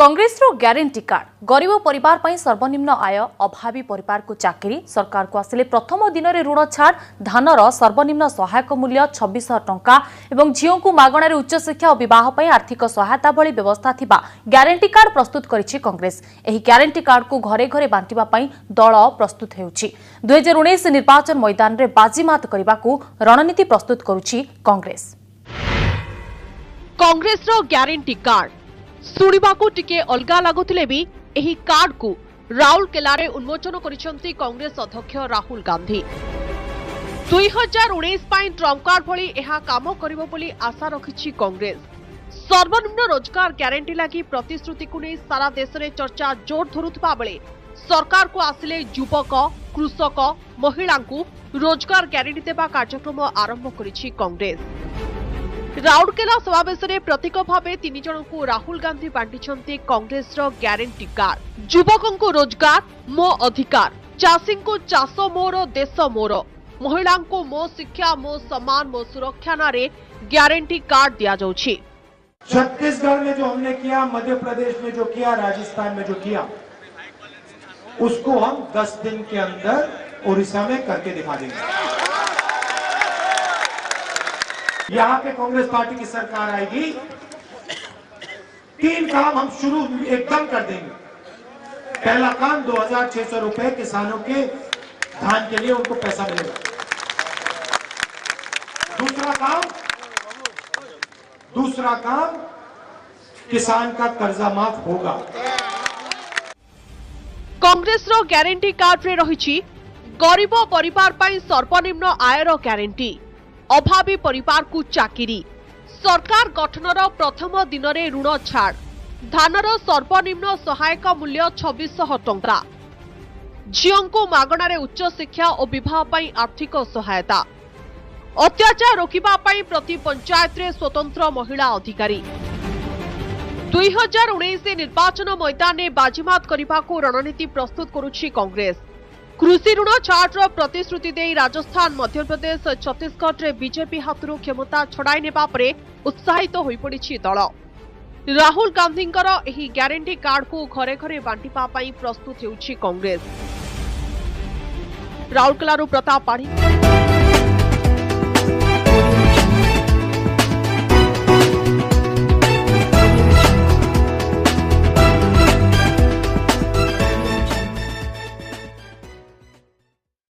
Congress guarantee card गरीब परिवार पर सर्वनिम्न आय अभावी परिवार को चाकरी सरकार को आसिले प्रथम दिन में ऋण छाड़ धानर सर्वनिम्न सहायक मूल्य 2600 टंका एवं झीओं को मागणार उच्च शिक्षा और विवाह पर आर्थिक सहायता भली व्यवस्था थिबा ग्यारंटी कार्ड प्रस्तुत करिछि कांग्रेस। एही ग्यारंटी कार्ड को घरे घरे बांटिबा पई दल प्रस्तुत हेउछि। 2019 निर्वाचन मैदान रे बाजीमात करबाकू रणनीति प्रस्तुत करुछि कांग्रेस। कांग्रेस रो ग्यारंटी कार्ड सुनिबाकू टिके अलगा लागुथिले भी एही कार्ड को राउरकेला रे उन्मोचन करिसंती कांग्रेस अध्यक्ष राहुल गांधी। 2019 पई ट्रम्प कार्ड भली एहा काम करिवो बोली आशा रखिछि कांग्रेस। सर्वनिम्न रोजगार ग्यारंटी लागि प्रतिश्रुति को नै सारा देश रे चर्चा जोर धरुथबा बेले सरकार को आसिले युवक कृषक महिला को रोजगार ग्यारंटी देबा कार्यक्रम आरंभ करिछि कांग्रेस। राउरकेला समावेश में प्रतीक भाव 3 जन को राहुल गांधी बांटी कांग्रेस ग्यारंटी कार्ड। युवकों को रोजगार मो अधिकार, चाषी को चाष मोर देश मोर, महिला को मो शिक्षा मो सम्मान मो सुरक्षा नारे ग्यारंटी कार्ड दिया जाउछि। छत्तीसगढ़ में जो हमने किया, मध्य प्रदेश में जो किया, राजस्थान में जो किया, उसको हम 10 दिन के अंदर उड़ीसा में करके दिखा देंगे। यहाँ पे कांग्रेस पार्टी की सरकार आएगी, 3 काम हम शुरू एकदम कर देंगे। पहला काम 2600 रुपए किसानों के धान के लिए उनको पैसा मिलेगा। दूसरा काम किसान का कर्जा माफ होगा। कांग्रेस रो ग्यारंटी कार्ड रे रहिछि गरीब परिवार पई सर्वनिम्न आयर ग्यारंटी, अभावी परिवार को चाकरी, सरकार गठनर प्रथम दिन में ऋण छाड़, धानर सर्वनिम्न सहायक मूल्य 2600 टंका, झीओं को मागणार उच्च शिक्षा और विवाह पर आर्थिक सहायता, अत्याचार रोकिबा पई प्रति पंचायत रे स्वतंत्र महिला अधिकारी। 2019 निर्वाचन मैदान में बाजीमात करने को रणनीति प्रस्तुत करुछि कांग्रेस। कृषि ऋण छाड़ प्रतिश्रुति दे राजस्थान, मध्यप्रदेश, छत्तीसगढ़ रे बीजेपी हाथरू क्षमता छड़ाई नेबा परे उत्साहित होई पड़िछि दल। राहुल गांधींकर एही ग्यारंटी कार्ड को घरे घरे बांटिबा पई प्रस्तुत हेउछि कांग्रेस। राउरकेला प्रताप पाढ़ी।